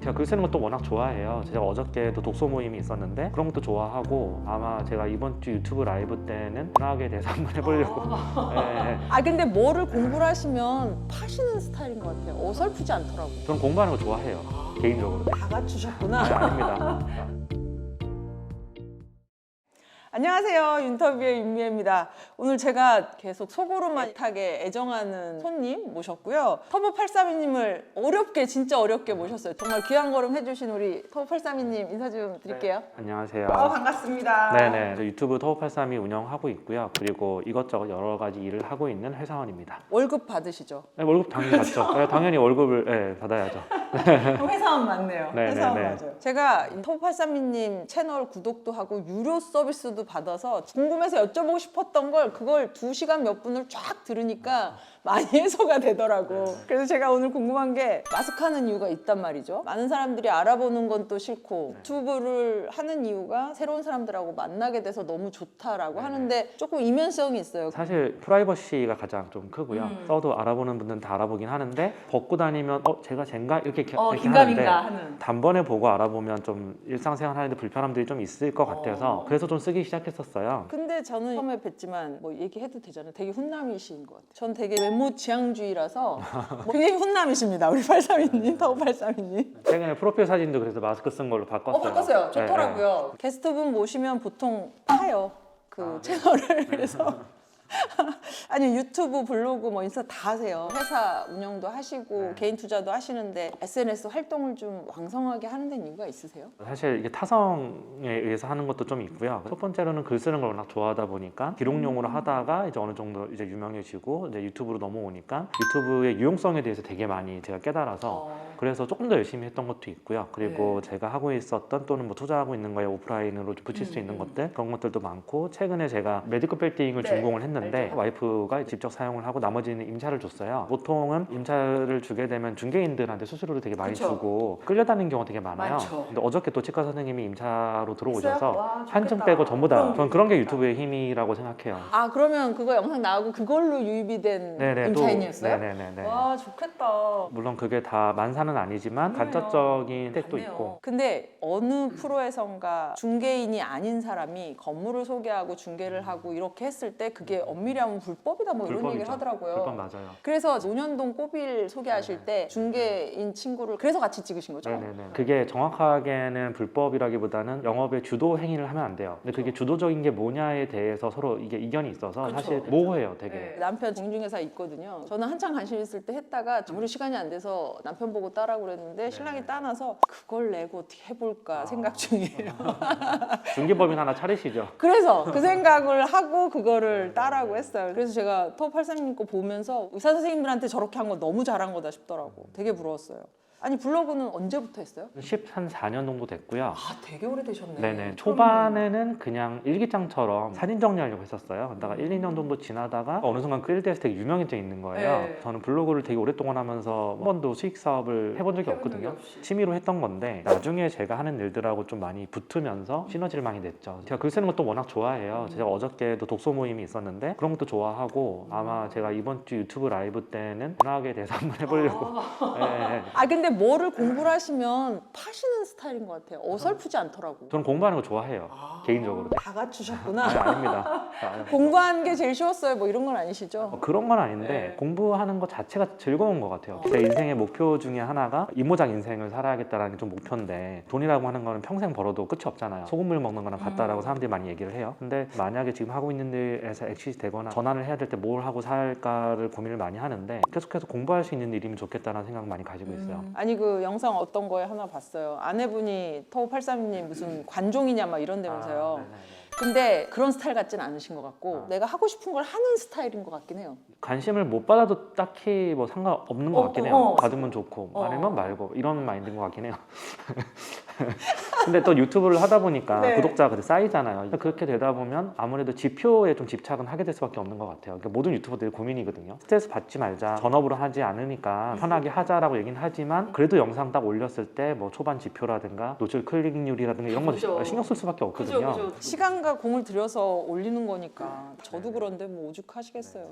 제가 글 쓰는 것도 워낙 좋아해요. 제가 어저께도 독서 모임이 있었는데 그런 것도 좋아하고 아마 제가 이번 주 유튜브 라이브 때는 문학에 대해서 한번 해보려고. 네. 아 근데 뭐를 공부를 하시면 파시는 스타일인 것 같아요. 어설프지 않더라고요. 저는 공부하는 거 좋아해요. 개인적으로. 다 갖추셨구나. 아닙니다. 안녕하세요. 윤터비의 윤미애입니다. 오늘 제가 계속 속으로만 타게 애정하는 손님 모셨고요. 터보832님을 어렵게 진짜 어렵게 모셨어요. 정말 귀한 걸음 해주신 우리 터보832님 인사 좀 드릴게요. 안녕하세요. 반갑습니다. 네네. 저 유튜브 터보832 운영하고 있고요. 그리고 이것저것 여러 가지 일을 하고 있는 회사원입니다. 월급 받으시죠? 네, 월급 당연히 받죠. 네, 당연히 월급을 네, 받아야죠. 회사원 맞네요. 네, 회사원 네, 네. 맞아요. 제가 터보832님 채널 구독도 하고 유료 서비스도 받아서 궁금해서 여쭤보고 싶었던 걸 그걸 2시간 몇 분을 쫙 들으니까 많이 해소가 되더라고. 그래서 제가 오늘 궁금한 게 마스크 하는 이유가 있단 말이죠. 많은 사람들이 알아보는 건 또 싫고 유튜브를 하는 이유가 새로운 사람들하고 만나게 돼서 너무 좋다라고 하는데 조금 이면성이 있어요. 사실 프라이버시가 가장 좀 크고요. 써도 알아보는 분들은 다 알아보긴 하는데 벗고 다니면 쟤가 쟨가 이렇게 하는데 긴가민가 하는. 단번에 보고 알아보면 좀 일상생활 하는데 불편함들이 좀 있을 것 같아서 그래서 좀 쓰기 시작했었어요. 근데 저는 처음에 뵀지만 뭐 얘기해도 되잖아요. 되게 훈남이신 것 같아요. 전 되게 외모 지향주의라서 굉장히 훈남이십니다. 우리 832님, 타고 832님. 최근에 프로필 사진도 그래서 마스크 쓴 걸로 바꿨어요. 바꿨어요. 네, 좋더라고요. 게스트분 모시면 보통 타요. 그 채널을. 그래서 아니 유튜브, 블로그, 뭐 인스타 다 하세요. 회사 운영도 하시고 개인 투자도 하시는데 SNS 활동을 좀 왕성하게 하는 데는 이유가 있으세요? 사실 이게 타성에 의해서 하는 것도 좀 있고요. 첫 번째로는 글 쓰는 걸 워낙 좋아하다 보니까 기록용으로 하다가 이제 어느 정도 이제 유명해지고 이제 유튜브로 넘어오니까 유튜브의 유용성에 대해서 되게 많이 제가 깨달아서 그래서 조금 더 열심히 했던 것도 있고요. 그리고 제가 하고 있었던 또는 뭐 투자하고 있는 거에 오프라인으로 붙일 수 있는 것들 그런 것들도 많고 최근에 제가 메디컬 빌딩을 전공을 했는데 와이프가 직접 사용을 하고 나머지는 임차를 줬어요. 보통은 임차를 주게 되면 중개인들한테 수수료를 되게 많이 주고 끌려다니는 경우가 되게 많아요. 근데 어저께 또 치과 선생님이 임차로 들어오셔서 한층 빼고 전부 다 저는 그런 게 유튜브의 힘이라고 생각해요. 아 그러면 그거 영상 나오고 그걸로 유입이 된 임차인이었어요? 네네네. 와 좋겠다. 물론 그게 다 만사는 아니지만 간접적인 혜택도 있고. 근데 어느 프로에선가 중개인이 아닌 사람이 건물을 소개하고 중개를 하고 이렇게 했을 때 그게 엄밀히 하면 불법이다 뭐 이런 얘기를 하더라고요. 불법 맞아요. 그래서 논현동 꼬빌 소개하실 때 중개인 친구를 그래서 같이 찍으신 거죠? 네네네. 그게 정확하게는 불법이라기보다는 영업의 주도 행위를 하면 안 돼요. 근데 그게 주도적인 게 뭐냐에 대해서 서로 이게 이견이 있어서 사실 모호해요, 되게. 남편 공중회사 있거든요. 저는 한창 관심 있을 때 했다가 아무리 시간이 안 돼서 남편 보고 따라고 그랬는데 신랑이 따놔서 그걸 내고 어떻게 해볼까 생각 중이에요. 중개법인 하나 차리시죠. 그래서 그 생각을 하고 그거를 따라고 했어요. 그래서 제가 터보832님 거 보면서 의사 선생님들한테 저렇게 한 거 너무 잘한 거다 싶더라고. 되게 부러웠어요. 아니 블로그는 언제부터 했어요? 14년 정도 됐고요. 아 되게 오래되셨네. 네네. 초반에는 그냥 일기장처럼 사진 정리하려고 했었어요. 그러다가 1, 2년 정도 지나다가 어느 순간 그 일대에서 되게 유명해져 있는 거예요. 저는 블로그를 되게 오랫동안 하면서 한 번도 수익 사업을 해본 적이 없거든요. 취미로 했던 건데 나중에 제가 하는 일들하고 좀 많이 붙으면서 시너지를 많이 냈죠. 제가 글 쓰는 것도 워낙 좋아해요. 제가 어저께도 독서 모임이 있었는데 그런 것도 좋아하고 아마 제가 이번 주 유튜브 라이브 때는 문학에 대해서 한번 해보려고. 네. 아 근데 뭐를 공부를 하시면 파시는 스타일인 것 같아요. 어설프지 않더라고. 저는 공부하는 거 좋아해요. 개인적으로. 다 갖추셨구나. 아닙니다. 공부하는 게 제일 쉬웠어요. 뭐 이런 건 아니시죠? 그런 건 아닌데 공부하는 것 자체가 즐거운 것 같아요. 제 인생의 목표 중에 하나가 이모작 인생을 살아야겠다는 게 좀 목표인데 돈이라고 하는 거는 평생 벌어도 끝이 없잖아요. 소금물 먹는 거랑 같다라고 사람들이 많이 얘기를 해요. 근데 만약에 지금 하고 있는 일에서 엑시트 되거나 전환을 해야 될 때 뭘 하고 살까를 고민을 많이 하는데 계속해서 공부할 수 있는 일이면 좋겠다는 생각 많이 가지고 있어요. 아니 그 영상 어떤 거에 하나 봤어요. 아내분이 터보832님 무슨 관종이냐 막 이런 데면서요. 근데 그런 스타일 같진 않으신 것 같고 내가 하고 싶은 걸 하는 스타일인 것 같긴 해요. 관심을 못 받아도 딱히 뭐 상관없는 것 같긴 해요. 받으면 좋고 아니면 말고 이런 마인드인 것 같긴 해요. 근데 또 유튜브를 하다 보니까 구독자가 그때 쌓이잖아요. 그렇게 되다 보면 아무래도 지표에 좀 집착은 하게 될 수밖에 없는 것 같아요. 그러니까 모든 유튜버들이 고민이거든요. 스트레스 받지 말자, 전업으로 하지 않으니까 편하게 하자라고 얘기는 하지만 그래도 영상 딱 올렸을 때 뭐 초반 지표라든가 노출 클릭률이라든가 이런 거 신경 쓸 수밖에 없거든요. 시간과 공을 들여서 올리는 거니까 저도 그런데 뭐 오죽하시겠어요.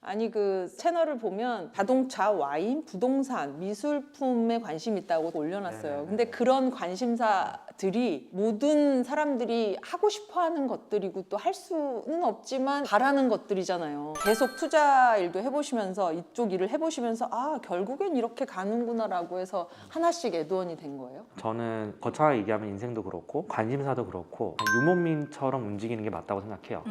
아니 그 채널을 보면 자동차, 와인, 부동산, 미술품에 관심 있다고 올려놨어요. 네네네. 근데 그런 관심사들이 모든 사람들이 하고 싶어하는 것들이고 또 할 수는 없지만 바라는 것들이잖아요. 계속 투자 일도 해보시면서 이쪽 일을 해보시면서 아 결국엔 이렇게 가는구나라고 해서 하나씩 애드원이 된 거예요. 저는 거창하게 얘기하면 인생도 그렇고 관심사도 그렇고 유목민처럼 움직이는 게 맞다고 생각해요.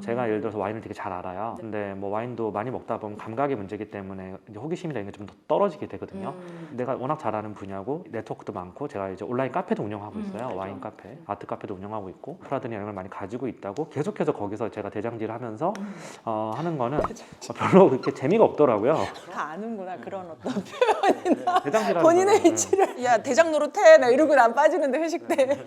제가 예를 들어서 와인을 되게 잘 알아요. 근데 뭐 와인도 많이 먹다 보면 감각의 문제이기 때문에 이제 호기심이나 이런 게 좀 더 떨어지게 되거든요. 내가 워낙 잘 아는 분야고 네트워크도 많고 제가 이제 온라인 카페도 운영하고 있어요. 그렇죠. 와인 카페, 아트 카페도 운영하고 있고 프라드니 이런 걸 많이 가지고 있다고 계속해서 거기서 제가 대장질을 하면서 하는 거는 별로 그렇게 재미가 없더라고요. 다 아는구나 그런 어떤 대장질하는 본인의 거는. 위치를 야 대장 노릇해 나 이러고 난 빠지는데 회식 때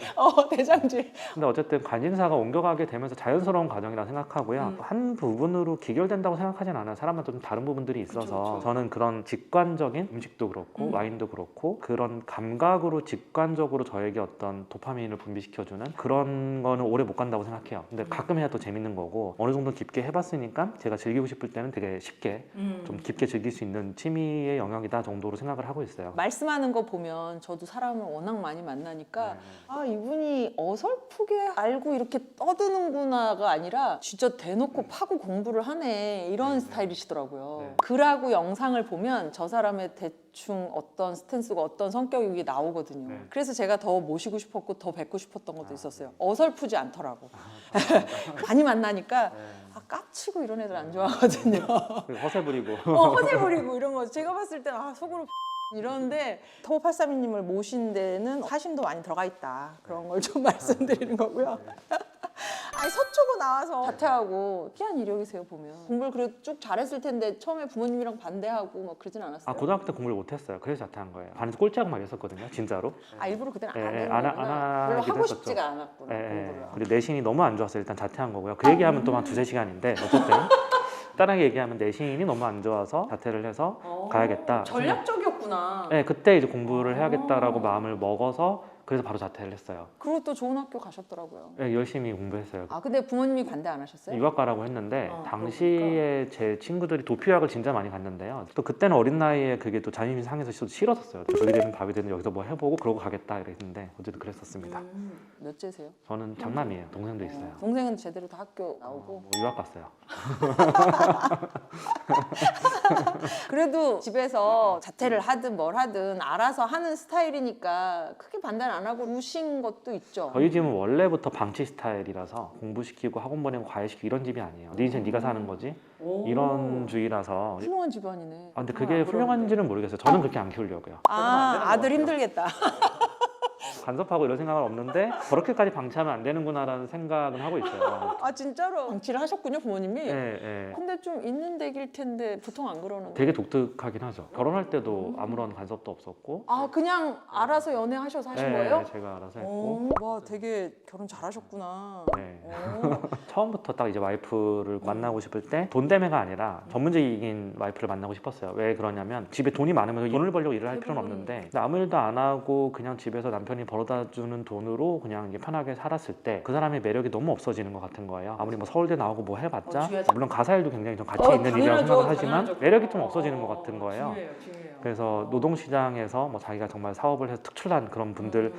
대장질 근데 어쨌든 관심사가 옮겨가게 되면서 자연스러운 과정이라 생각하고요. 한 부분으로 기결된다고 생각하진 않아요. 사람마다 좀 다른 부분들이 있어서 그쵸. 저는 그런 직관적인 음식도 그렇고 와인도 그렇고 그런 감각으로 직관적으로 저에게 어떤 도파민을 분비시켜주는 그런 거는 오래 못 간다고 생각해요. 근데 가끔 해야 또 재밌는 거고 어느 정도 깊게 해봤으니까 제가 즐기고 싶을 때는 되게 쉽게 좀 깊게 즐길 수 있는 취미의 영역이다 정도로 생각을 하고 있어요. 말씀하는 거 보면 저도 사람을 워낙 많이 만나니까 네. 아 이분이 어설프게 알고 이렇게 떠드는구나가 아니라 진짜 대놓고 파고 공부를 하네 이런 스타일이시더라고요. 네. 글하고 영상을 보면 저 사람의 대충 어떤 스탠스가 어떤 성격이 나오거든요. 네. 그래서 제가 더 모시고 싶었고 더 뵙고 싶었던 것도 있었어요. 어설프지 않더라고. 많이 만나니까 아, 깝치고 이런 애들 안 좋아하거든요. 허세 부리고 허세 부리고 이런 거 제가 봤을 때 아 속으로 이러는데 터보832님을 모신 데는 사심도 많이 들어가 있다 그런 걸 좀 말씀드리는 거고요. 아니 서초고 나와서 자퇴하고 희한 이력이세요 보면 공부를 그래도 쭉 잘했을 텐데 처음에 부모님이랑 반대하고 막 그러진 않았어요? 고등학교 때 공부를 못했어요. 그래서 자퇴한 거예요. 반에서 꼴찌하고 막 이랬었거든요. 진짜로. 아 일부러 그때는 안 예, 했는 안 거구나. 별로 하기도 하고 했었죠. 싶지가 않았구나 예, 예. 공부를. 그리고 내신이 너무 안 좋아서 일단 자퇴한 거고요. 그 얘기하면 또 한 두세 시간인데 어쨌든 간단하게 얘기하면 내신이 너무 안 좋아서 자퇴를 해서 가야겠다. 전략적이었구나. 네, 그때 이제 공부를 해야겠다라고 마음을 먹어서 그래서 바로 자퇴를 했어요. 그리고 또 좋은 학교 가셨더라고요. 네, 열심히 공부했어요. 아 근데 부모님이 반대 안 하셨어요? 유학 가라고 했는데 그러니까. 당시에 제 친구들이 도피유학을 진짜 많이 갔는데요. 또 그때는 어린 나이에 그게 또 자존심 상해서 싫었었어요. 저기 되든 밥이 되든 여기서 뭐 해보고 그러고 가겠다 이랬는데 어쨌든 그랬었습니다. 몇째세요? 저는 장남이에요. 동생도 있어요. 동생은 제대로 다 학교 나오고 뭐 유학 갔어요. 그래도 집에서 자퇴를 하든 뭘 하든 알아서 하는 스타일이니까 크게 반대는 안 하고 우신 것도 있죠. 저희 집은 원래부터 방치 스타일이라서 공부시키고 학원 보내고 과외시키고 이런 집이 아니에요. 네 인생 네가 사는 거지 이런 주의라서. 훌륭한 집안이네. 근데 그게 훌륭한지는 모르겠어요. 저는 그렇게 안 키우려고요. 아 아들 힘들겠다. 간섭하고 이런 생각은 없는데 저렇게까지 방치하면 안 되는구나라는 생각은 하고 있어요. 아 진짜로 방치를 하셨군요 부모님이. 예, 예. 근데 좀 있는 댁일 텐데 보통 안 그러는. 되게 독특하긴 하죠. 결혼할 때도 아무런 간섭도 없었고. 아 그냥 알아서 연애하셔서 하신 예, 거예요? 제가 알아서 했고. 와 되게 결혼 잘하셨구나. 네. 오. 처음부터 딱 이제 와이프를 만나고 싶을 때 돈 때문에가 아니라 전문직인 와이프를 만나고 싶었어요. 왜 그러냐면 집에 돈이 많으면 돈을 벌려고 일을 할 필요는 없는데 근데 아무 일도 안 하고 그냥 집에서 남편이 벌어다 주는 돈으로 그냥 이게 편하게 살았을 때 그 사람의 매력이 너무 없어지는 것 같은 거예요. 아무리 뭐 서울대 나오고 뭐 해봤자 중요하죠. 물론 가사 일도 굉장히 좀 가치 있는 일이라고 당연하죠, 생각을 하지만 당연하죠. 매력이 좀 없어지는 것 같은 거예요. 중요해요. 그래서 노동시장에서 뭐 자기가 정말 사업을 해서 특출난 그런 분들이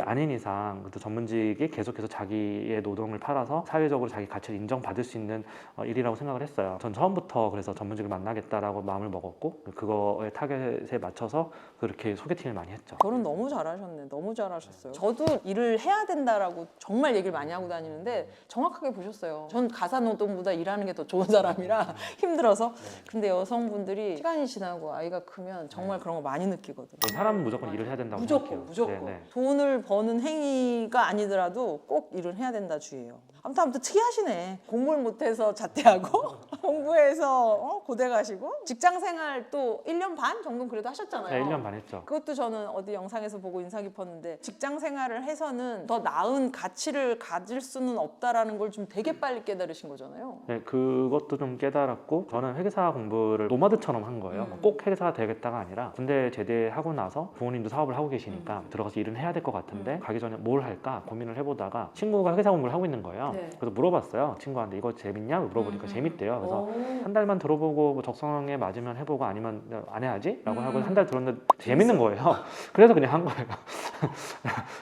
아닌 이상 또 전문직이 계속해서 자기의 노동을 팔아서 사회적으로 자기 가치를 인정받을 수 있는 일이라고 생각을 했어요. 전 처음부터 그래서 전문직을 만나겠다라고 마음을 먹었고 그거의 타겟에 맞춰서 그렇게 소개팅을 많이 했죠. 결혼 너무 잘하셨네. 너무 잘하셨어요. 저도 일을 해야 된다라고 정말 얘기를 많이 하고 다니는데 정확하게 보셨어요. 전 가사 노동보다 일하는 게 더 좋은 사람이라 힘들어서. 근데 여성분들이 시간이 지나고 아이가 크면 정말 그런 거 많이 느끼거든요. 사람은 무조건 일을 해야 된다고 생각해요. 무조건. 네, 네. 돈을 버는 행위가 아니더라도 꼭 일을 해야 된다 주의예요. 아무튼 특이하시네. 공부를 못해서 자퇴하고 공부해서 고대 가시고 직장 생활 또 1년 반 정도 그래도 하셨잖아요. 네, 1년 반 했죠. 그것도 저는 어디 영상에서 보고 인상 깊었는데 직장 생활을 해서는 더 나은 가치를 가질 수는 없다라는 걸 좀 되게 빨리 깨달으신 거잖아요. 네, 그것도 좀 깨달았고 저는 회계사 공부를 노마드처럼 한 거예요. 꼭 회계사가 되겠다가 아니라 군대 제대하고 나서 부모님도 사업을 하고 계시니까 들어가서 일은 해야 될 것 같은데 가기 전에 뭘 할까 고민을 해보다가 친구가 회계사 공부를 하고 있는 거예요. 네. 그래서 물어봤어요. 친구한테 이거 재밌냐? 물어보니까 재밌대요. 그래서 오. 한 달만 들어보고 뭐 적성에 맞으면 해보고 아니면 안 해야지? 라고 하고 한 달 들었는데 재밌어. 재밌는 거예요. 그래서 그냥 한 거예요.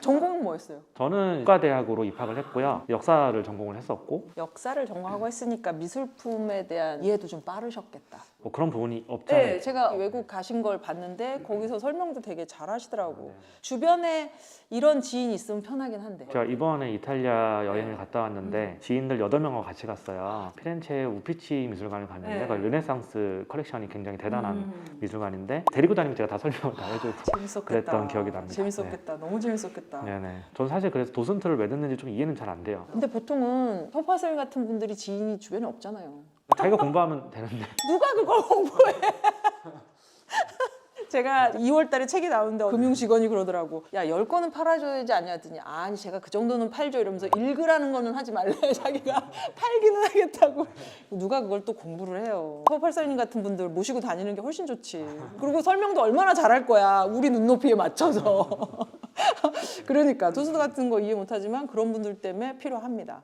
전공은 뭐였어요? 저는 국가대학으로 입학을 했고요. 역사를 전공을 했었고 역사를 전공하고 했으니까 미술품에 대한 이해도 좀 빠르셨겠다. 뭐 그런 부분이 없잖아요. 네, 제가 외국 가신 걸 봤는데 거기서 설명도 되게 잘하시더라고. 주변에 이런 지인이 있으면 편하긴 한데. 제가 이번에 이탈리아 여행을 갔다 왔는데 지인들 8명하고 같이 갔어요. 피렌체 우피치 미술관을 갔는데 네. 그 르네상스 컬렉션이 굉장히 대단한 미술관인데 데리고 다니면 제가 다 설명을 다 해주고 재밌었겠다. 그랬던 기억이 납니다. 재밌었겠다. 너무 재밌었겠다. 네네. 저는 사실 그래서 도슨트를 왜 듣는지 좀 이해는 잘 안 돼요. 근데 보통은 서파쌤 같은 분들이 지인이 주변에 없잖아요. 자기가 공부하면 되는데 누가 그걸 공부해? 제가 2월 달에 책이 나오는데 금융 직원이 그러더라고. 야, 10권은 팔아줘야지 않냐 했더니 아니 제가 그 정도는 팔죠 이러면서 읽으라는 거는 하지 말래. 자기가 팔기는 하겠다고. 누가 그걸 또 공부를 해요. 서팔사님 같은 분들 모시고 다니는 게 훨씬 좋지. 그리고 설명도 얼마나 잘할 거야. 우리 눈높이에 맞춰서. 그러니까 도수도 같은 거 이해 못하지만 그런 분들 때문에 필요합니다.